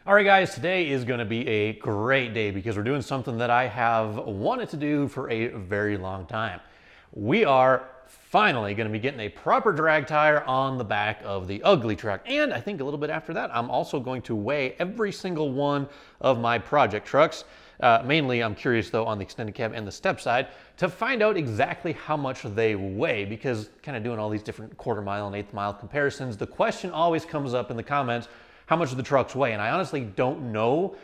All right, guys, today is going to be a great day because we're doing something that I have wanted to do for a very long time. We are finally going to be getting a proper drag tire on the back of the ugly truck. And I think a little bit after that, I'm also going to weigh every single one of my project trucks. Mainly, I'm curious though on the extended cab and the step side to find out exactly how much they weigh, because kind of doing all these different quarter mile and eighth mile comparisons, the question always comes up in the comments, how much do the trucks weigh? And I honestly don't know.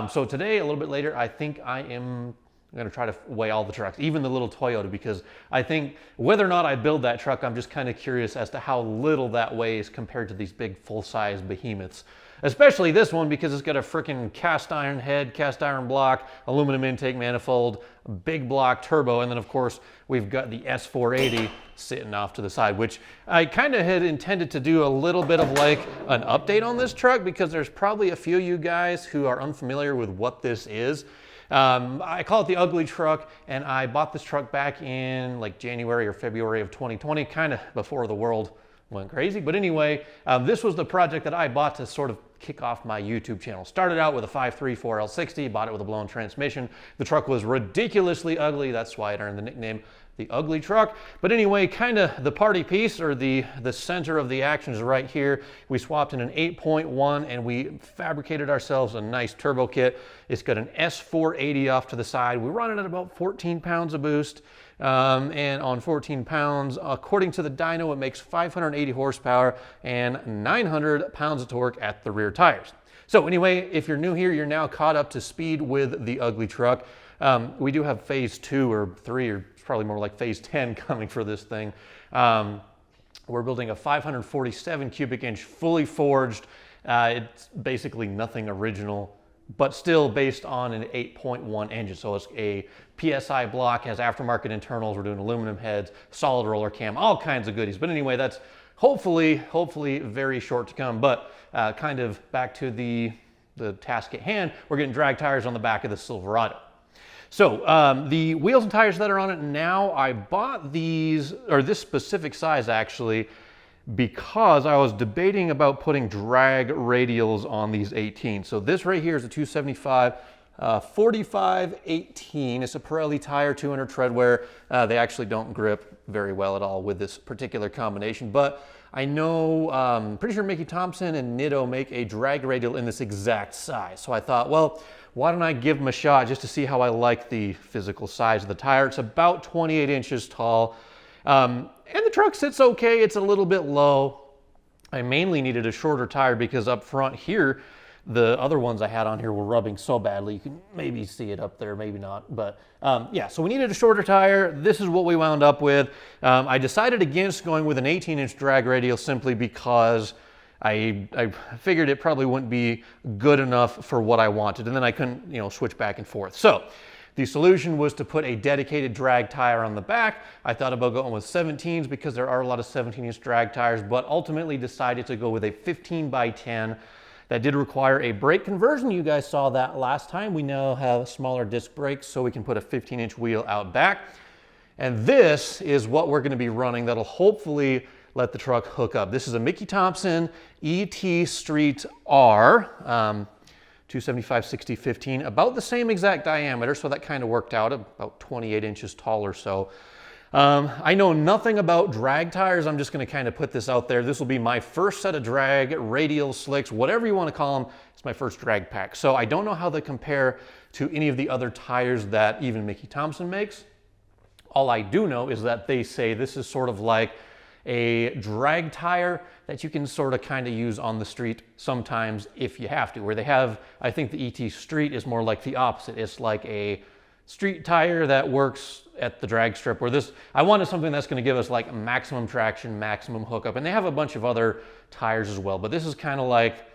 So today, a little bit later, I think I am going to try to weigh all the trucks, even the little Toyota, because I think whether or not I build that truck, I'm just kind of curious as to how little that weighs compared to these big full-size behemoths. Especially this one, because it's got a freaking cast iron head, cast iron block, aluminum intake manifold, big block turbo, and then of course we've got the S480 sitting off to the side, which I kind of had intended to do a little bit of like an update on this truck, because there's probably a few of you guys who are unfamiliar with what this is. I call it the ugly truck, and I bought this truck back in like January or February of 2020, kind of before the world went crazy. But anyway, this was the project that I bought to sort of kick off my YouTube channel. Started out with a 5.3 4L60, bought it with a blown transmission. The truck was ridiculously ugly. That's why it earned the nickname the ugly truck. But anyway, kind of the party piece, or the center of the action, is right here. We swapped in an 8.1 and we fabricated ourselves a nice turbo kit. It's got an S480 off to the side. We run it at about 14 pounds of boost. And on 14 pounds, according to the dyno, it makes 580 horsepower and 900 pounds of torque at the rear tires. So anyway, if you're new here, you're now caught up to speed with the ugly truck. We do have phase 2 or 3, or it's probably more like phase 10 coming for this thing. We're building a 547 cubic inch fully forged. It's basically nothing original, but still based on an 8.1 engine. So it's a PSI block, has aftermarket internals. We're doing aluminum heads, solid roller cam, all kinds of goodies. But anyway, that's hopefully very short to come. But kind of back to the task at hand, we're getting drag tires on the back of the Silverado. So the wheels and tires that are on it now, I bought these, or this specific size actually, because I was debating about putting drag radials on these 18. So this right here is a 275 45 18. It's a Pirelli tire, 200 tread wear. They actually don't grip very well at all with this particular combination, but I know, pretty sure Mickey Thompson and Nitto make a drag radial in this exact size. So I thought, well, why don't I give them a shot just to see how I like the physical size of the tire. It's about 28 inches tall. And the truck sits okay. It's a little bit low. I mainly needed a shorter tire because up front here, the other ones I had on here were rubbing so badly. You can maybe see it up there, maybe not. But yeah, so we needed a shorter tire. This is what we wound up with. I decided against going with an 18-inch drag radial simply because I figured it probably wouldn't be good enough for what I wanted. And then I couldn't, switch back and forth. So the solution was to put a dedicated drag tire on the back. I thought about going with 17s because there are a lot of 17-inch drag tires, but ultimately decided to go with a 15x10. That did require a brake conversion. You guys saw that last time. We now have smaller disc brakes, so we can put a 15-inch wheel out back. And this is what we're going to be running that'll hopefully let the truck hook up. This is a Mickey Thompson ET Street R. 275 60 15, about the same exact diameter, so that kind of worked out, about 28 inches tall or so. I know nothing about drag tires. I'm just going to kind of put this out there. This will be my first set of drag, radial slicks, whatever you want to call them. It's my first drag pack. So I don't know how they compare to any of the other tires that even Mickey Thompson makes. All I do know is that they say this is sort of like a drag tire that you can sort of kind of use on the street sometimes if you have to. Where they have, I think the ET Street is more like the opposite. It's like a street tire that works at the drag strip, where this, I wanted something that's going to give us like maximum traction, maximum hookup. And they have a bunch of other tires as well, but this is kind of like,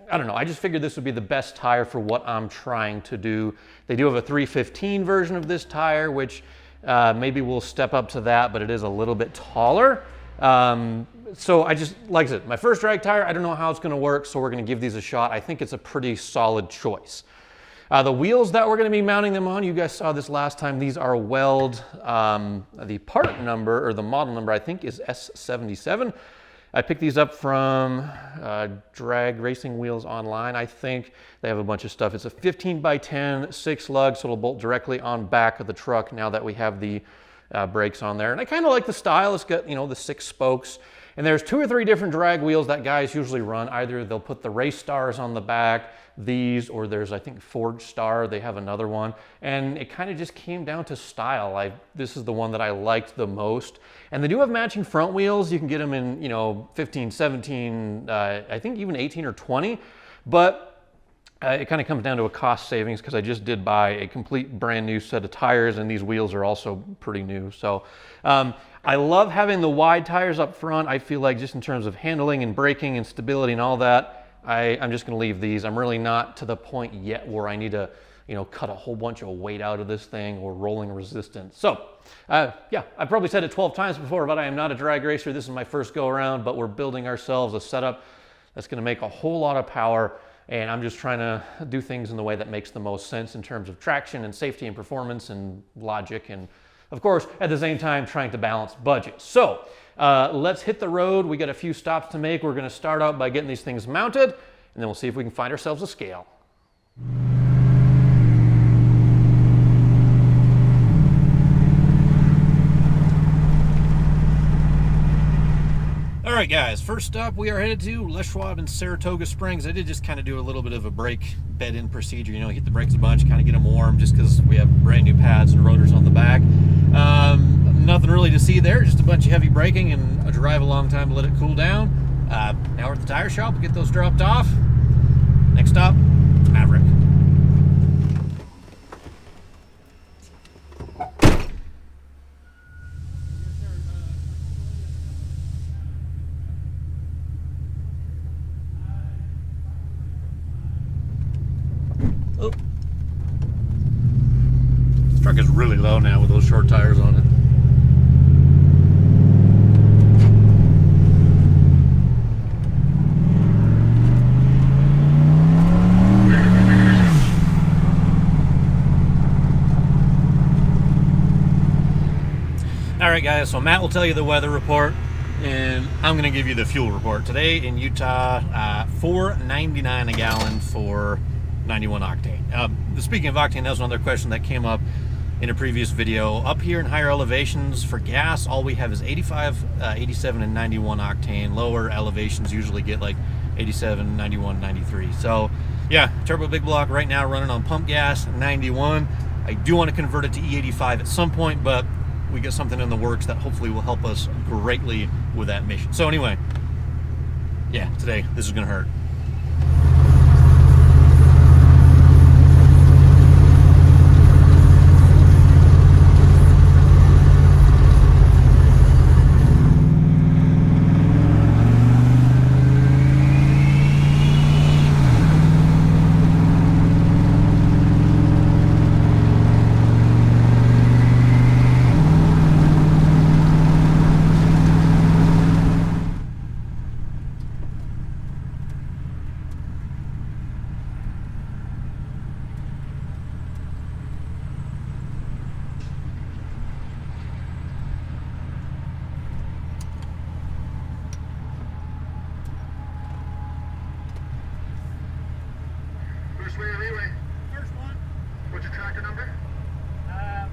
I don't know, I just figured this would be the best tire for what I'm trying to do. They do have a 315 version of this tire, which maybe we'll step up to that, but it is a little bit taller. So I just, like I said, my first drag tire, I don't know how it's going to work, so we're going to give these a shot. I think it's a pretty solid choice. The wheels that we're going to be mounting them on, you guys saw this last time. These are Weld. The part number, or the model number, I think is S77. I picked these up from Drag Racing Wheels online. I think they have a bunch of stuff. It's a 15 by 10, 6 lug, so it'll bolt directly on back of the truck now that we have the brakes on there. And I kind of like the style. It's got, you know, the 6 spokes. And there's 2 or 3 different drag wheels that guys usually run. Either they'll put the race stars on the back, these, or there's, I think, Forge Star. They have another one. And it kind of just came down to style. This is the one that I liked the most. And they do have matching front wheels. You can get them in, you know, 15, 17, I think even 18 or 20. But it kind of comes down to a cost savings because I just did buy a complete brand new set of tires, and these wheels are also pretty new. So I love having the wide tires up front. I feel like just in terms of handling and braking and stability and all that, I'm just going to leave these. I'm really not to the point yet where I need to, you know, cut a whole bunch of weight out of this thing or rolling resistance. So yeah, I've probably said it 12 times before, but I am not a drag racer. This is my first go around, but we're building ourselves a setup that's going to make a whole lot of power. And I'm just trying to do things in the way that makes the most sense in terms of traction and safety and performance and logic. And of course, at the same time, trying to balance budget. So let's hit the road. We got a few stops to make. We're going to start out by getting these things mounted, and then we'll see if we can find ourselves a scale. All right, guys, first up, we are headed to Les Schwab in Saratoga Springs. I did just kind of do a little bit of a brake bed-in procedure, you know, hit the brakes a bunch, kind of get them warm, just because we have brand new pads and rotors on the back. Nothing really to see there, just a bunch of heavy braking and a drive a long time to let it cool down. Now we're at the tire shop, we'll get those dropped off. Next stop, Maverick. Oh. This truck is really low now with those short tires on it. All right, guys, so Matt will tell you the weather report, and I'm going to give you the fuel report. Today in Utah, $4.99 a gallon for 91 octane. Speaking of octane, that was another question that came up in a previous video. Up here in higher elevations for gas, all we have is 85, 87, and 91 octane. Lower elevations usually get like 87, 91, 93. So yeah, turbo big block right now running on pump gas, 91. I do want to convert it to E85 at some point, but we got something in the works that hopefully will help us greatly with that mission. So anyway, yeah, today this is gonna hurt. First way or leeway? First one. What's your tractor number? 1.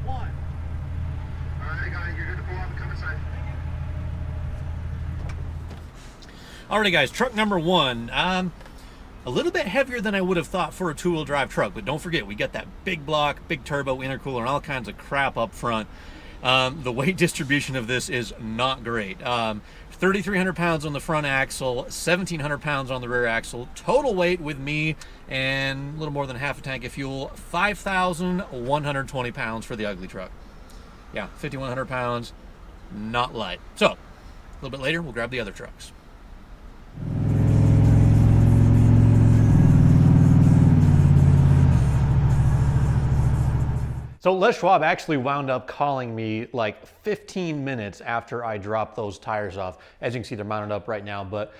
All right, I got it. You're good to pull off and come inside. Alrighty, guys, truck number 1. A little bit heavier than I would have thought for a two-wheel drive truck, but don't forget, we got that big block, big turbo, intercooler, and all kinds of crap up front. The weight distribution of this is not great. 3,300 pounds on the front axle, 1,700 pounds on the rear axle. Total weight with me and a little more than half a tank of fuel, 5,120 pounds for the ugly truck. Yeah, 5,100 pounds, not light. So, a little bit later, we'll grab the other trucks. So Les Schwab actually wound up calling me like 15 minutes after I dropped those tires off. As you can see, they're mounted up right now, but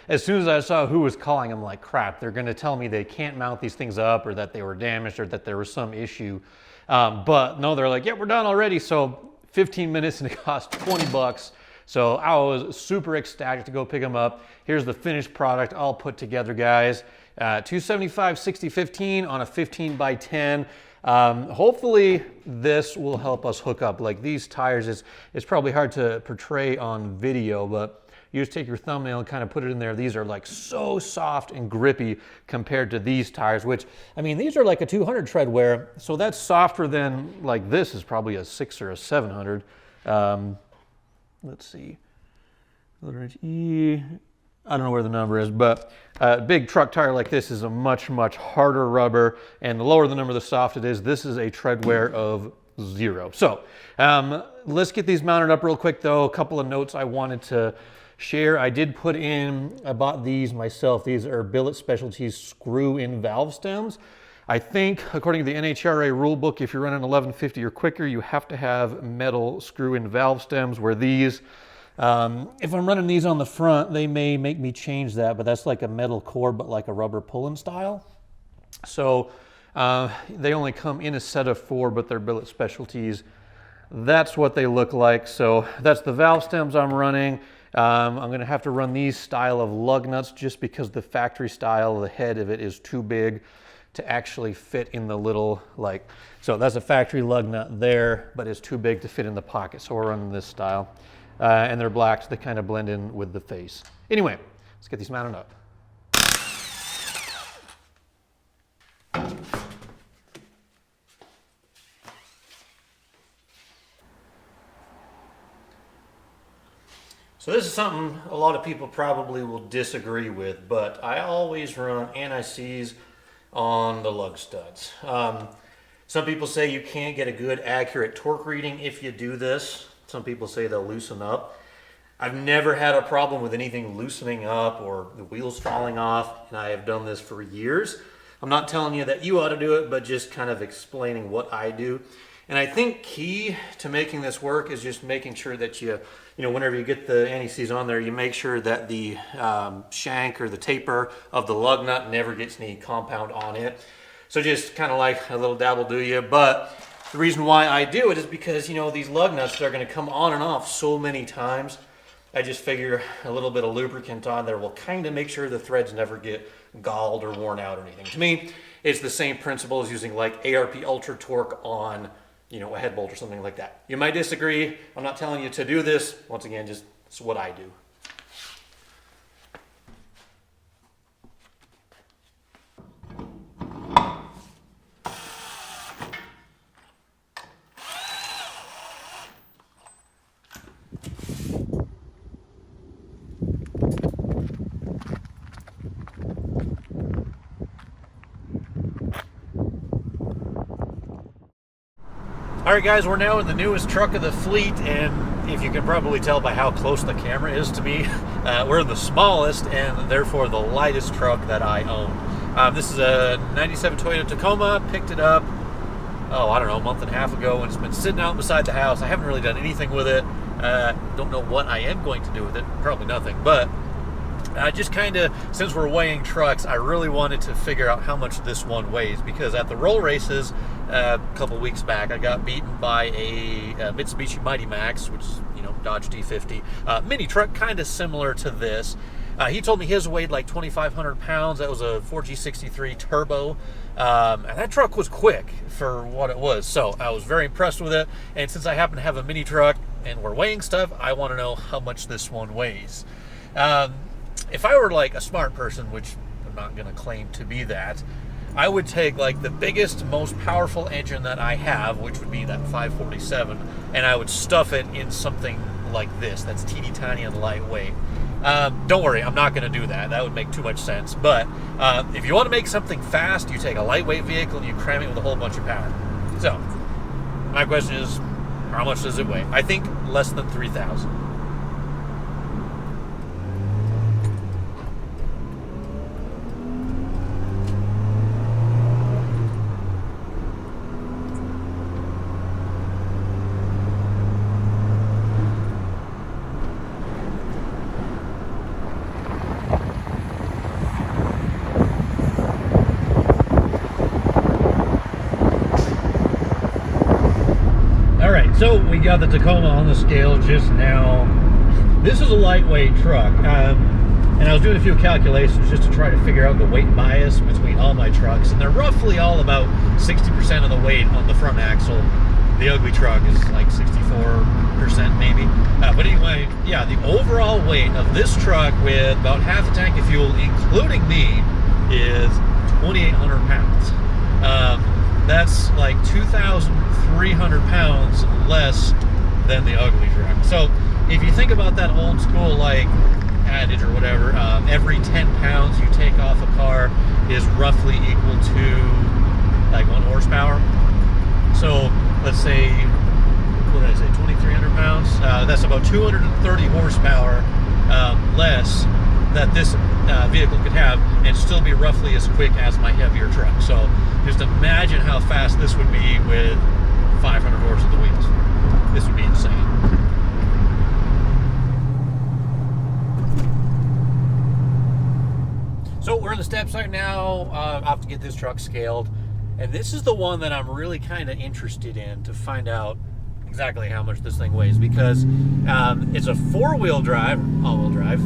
as soon as I saw who was calling, I'm like, crap, they're gonna tell me they can't mount these things up or that they were damaged or that there was some issue. But no, they're like, yeah, we're done already. So 15 minutes and it cost 20 bucks So I was super ecstatic to go pick them up. Here's the finished product all put together, guys. 275 60-15 on a 15 by 10. Hopefully this will help us hook up. Like these tires, it's probably hard to portray on video, but you just take your thumbnail and kind of put it in there. These are like so soft and grippy compared to these tires, which, I mean, these are like a 200 tread wear. So that's softer than like this is probably a 6 or a 700. Let's see. I don't know where the number is, but a big truck tire like this is a much, much harder rubber, and the lower the number, the softer it is. This is a tread wear of 0. So let's get these mounted up real quick though. A couple of notes I wanted to share. I did put in, I bought these myself. These are Billet Specialties screw-in valve stems. I think, according to the NHRA rule book, if you're running 1150 or quicker, you have to have metal screw-in valve stems, where these, if I'm running these on the front, they may make me change that, but that's like a metal core, but like a rubber pull-in style. So they only come in a set of 4, but they're Billet Specialties. That's what they look like. So that's the valve stems I'm running. I'm going to have to run these style of lug nuts just because the factory style, the head of it is too big to actually fit in the little, like, so that's a factory lug nut there, but it's too big to fit in the pocket. So we're running this style. And they're black, so they kind of blend in with the face. Anyway, let's get these mounted up. So this is something a lot of people probably will disagree with, but I always run anti-seize on the lug studs. Some people say you can't get a good accurate torque reading if you do this. Some people say they'll loosen up. I've never had a problem with anything loosening up or the wheels falling off, and I have done this for years. I'm not telling you that you ought to do it, but just kind of explaining what I do. And I think key to making this work is just making sure that you know, whenever you get the anti-seize on there, you make sure that the shank or the taper of the lug nut never gets any compound on it. So just kind of like a little dabble do you, but the reason why I do it is because, you know, these lug nuts are going to come on and off so many times. I just figure a little bit of lubricant on there will kind of make sure the threads never get galled or worn out or anything. To me, it's the same principle as using like ARP Ultra Torque on, you know, a head bolt or something like that. You might disagree. I'm not telling you to do this. Once again, just it's what I do. All right, guys, we're now in the newest truck of the fleet, and if you can probably tell by how close the camera is to me, we're the smallest and therefore the lightest truck that I own. This is a 97 Toyota Tacoma. Picked it up, I don't know, a month and a half ago, and it's been sitting out beside the house. I haven't really done anything with it. Don't know what I am going to do with it. Probably nothing, but just kind of, since we're weighing trucks, I really wanted to figure out how much this one weighs, because at the roll races a couple weeks back, I got beaten by a Mitsubishi Mighty Max, which is, you know, Dodge D50 mini truck, kind of similar to this. He told me his weighed like 2,500 pounds. That was a 4G63 turbo, and that truck was quick for what it was. So I was very impressed with it. And since I happen to have a mini truck and we're weighing stuff, I want to know how much this one weighs. If I were like a smart person, which I'm not going to claim to be that, I would take like the biggest, most powerful engine that I have, which would be that 547, and I would stuff it in something like this that's teeny tiny and lightweight. Don't worry, I'm not going to do that. That would make too much sense. But if you want to make something fast, you take a lightweight vehicle and you cram it with a whole bunch of power. So my question is, how much does it weigh? I think less than 3,000. So we got the Tacoma on the scale just now. this is a lightweight truck. And I was doing a few calculations just to try to figure out the weight bias between all my trucks, and they're roughly all about 60% of the weight on the front axle. The ugly truck is like 64% maybe. But anyway, yeah, the overall weight of this truck with about half a tank of fuel, including me, is 2,800 pounds. That's like 2,300 pounds less than the ugly truck. So if you think about that old school like adage or whatever, every 10 pounds you take off a car is roughly equal to like 1 horsepower. So let's say, what did I say, 2,300 pounds? That's about 230 horsepower less that this vehicle could have and still be roughly as quick as my heavier truck. So just imagine how fast this would be with 500 horse at the wheels. This would be insane. So we're in the steps right now. I have to get this truck scaled. And this is the one that I'm really kind of interested in to find out exactly how much this thing weighs, because it's a four-wheel drive, all-wheel drive,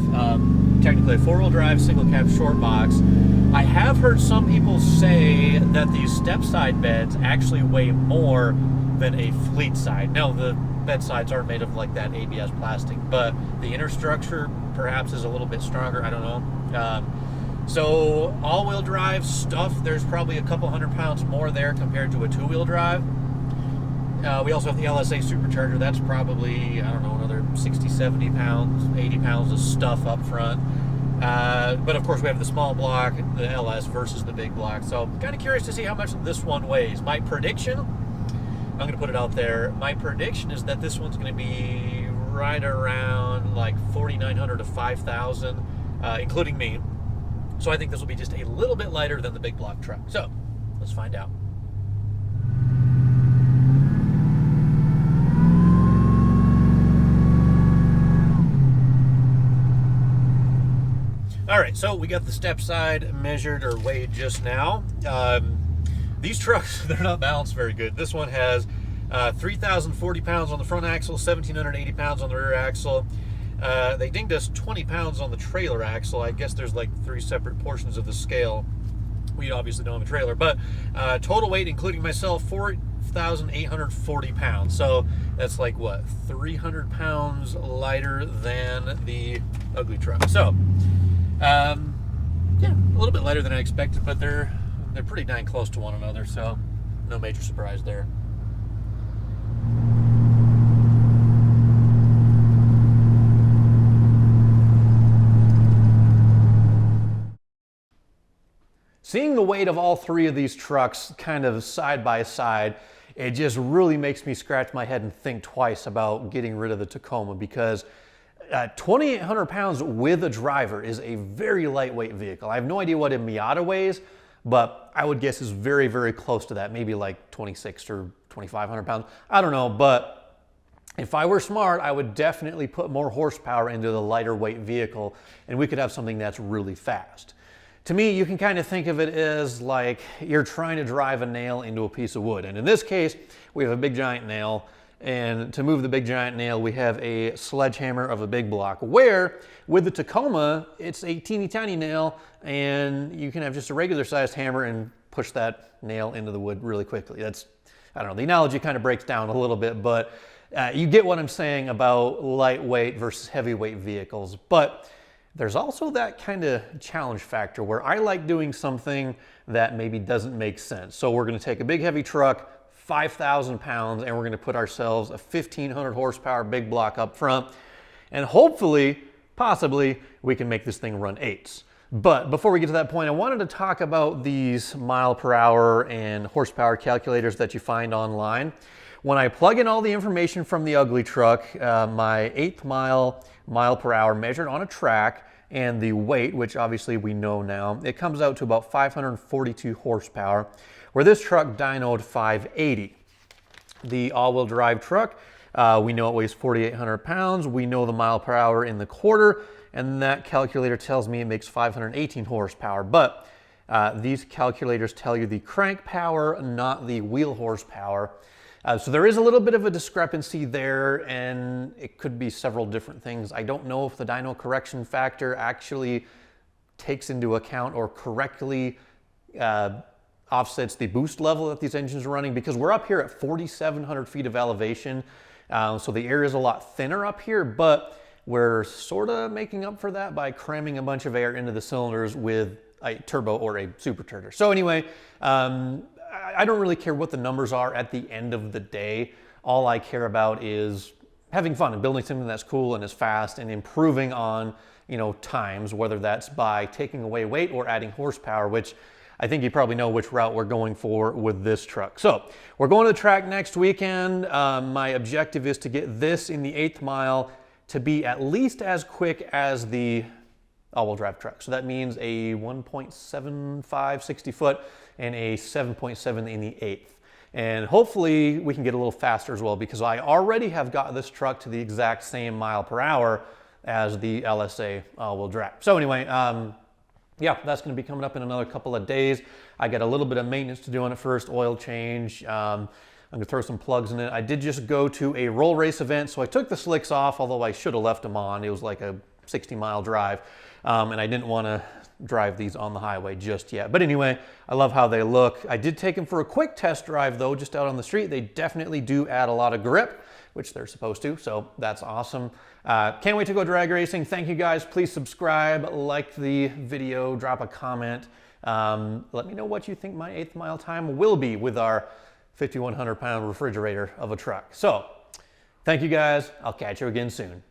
technically a four-wheel drive, single cab short box. I have heard some people say that these step side beds actually weigh more than a fleet side. Now, the bed sides are made of like that ABS plastic, but the inner structure perhaps is a little bit stronger. I don't know. So all-wheel drive stuff, there's probably a couple hundred pounds more there compared to a two-wheel drive. We also have the LSA supercharger. That's probably, I don't know, another 60, 70 pounds, 80 pounds of stuff up front. But of course we have the small block, the LS versus the big block. So I'm kind of curious to see how much this one weighs. My prediction, I'm going to put it out there, my prediction is that this one's going to be right around like 4,900 to 5,000, including me. So I think this will be just a little bit lighter than the big block truck. So let's find out. All right, so we got the step side measured or weighed just now. These trucks, they're not balanced very good. This one has 3,040 pounds on the front axle, 1,780 pounds on the rear axle. They dinged us 20 pounds on the trailer axle. I guess there's like 3 separate portions of the scale. We obviously don't have a trailer, but total weight, including myself, 4,840 pounds. So that's like what, 300 pounds lighter than the ugly truck. So, yeah, a little bit lighter than I expected, but they're pretty dang close to one another. So no major surprise there. Seeing the weight of all three of these trucks kind of side by side, it just really makes me scratch my head and think twice about getting rid of the Tacoma, because 2,800 pounds with a driver is a very lightweight vehicle. I have no idea what a Miata weighs, but I would guess is very, very close to that, maybe like 2,600 or 2,500 pounds. I don't know, but if I were smart, I would definitely put more horsepower into the lighter weight vehicle, and we could have something that's really fast. To me, you can kind of think of it as like you're trying to drive a nail into a piece of wood. And in this case, we have a big giant nail. And to move the big giant nail, we have a sledgehammer of a big block, where with the Tacoma, it's a teeny tiny nail, and you can have just a regular sized hammer and push that nail into the wood really quickly. That's, I don't know, the analogy kind of breaks down a little bit, but you get what I'm saying about lightweight versus heavyweight vehicles. But there's also that kind of challenge factor where I like doing something that maybe doesn't make sense. So we're going to take a big heavy truck, 5,000 pounds, and we're going to put ourselves a 1,500 horsepower big block up front, and hopefully, possibly, we can make this thing run 8s. But before we get to that point, I wanted to talk about these mile per hour and horsepower calculators that you find online. When I plug in all the information from the ugly truck, my 8th mile per hour measured on a track, and the weight, which obviously we know now, it comes out to about 542 horsepower, where this truck dynoed 580. The all-wheel drive truck, we know it weighs 4,800 pounds. We know the mile per hour in the quarter, and that calculator tells me it makes 518 horsepower. But these calculators tell you the crank power, not the wheel horsepower. So there is a little bit of a discrepancy there, and it could be several different things. I don't know if the dyno correction factor actually takes into account or correctly offsets the boost level that these engines are running, because we're up here at 4,700 feet of elevation. So the air is a lot thinner up here, but we're sort of making up for that by cramming a bunch of air into the cylinders with a turbo or a supercharger. So anyway, I don't really care what the numbers are at the end of the day. All I care about is having fun and building something that's cool and is fast and improving on, you know, times, whether that's by taking away weight or adding horsepower, which I think you probably know which route we're going for with this truck. So we're going to the track next weekend. My objective is to get this in the 8th mile to be at least as quick as the all-wheel drive truck. So that means a 1.75 60 foot and a 7.7 in the 8th. And hopefully we can get a little faster as well, because I already have got this truck to the exact same mile per hour as the LSA all-wheel drive. So anyway, yeah, that's going to be coming up in another couple of days. I got a little bit of maintenance to do on it first, oil change. I'm going to throw some plugs in it. I did just go to a roll race event, so I took the slicks off, although I should have left them on. It was like a 60-mile drive, and I didn't want to drive these on the highway just yet. But anyway, I love how they look. I did take them for a quick test drive, though, just out on the street. They definitely do add a lot of grip, which they're supposed to, so that's awesome. Can't wait to go drag racing. Thank you guys. Please subscribe, like the video, drop a comment. Let me know what you think my 8th mile time will be with our 5,100 pound refrigerator of a truck. So thank you guys. I'll catch you again soon.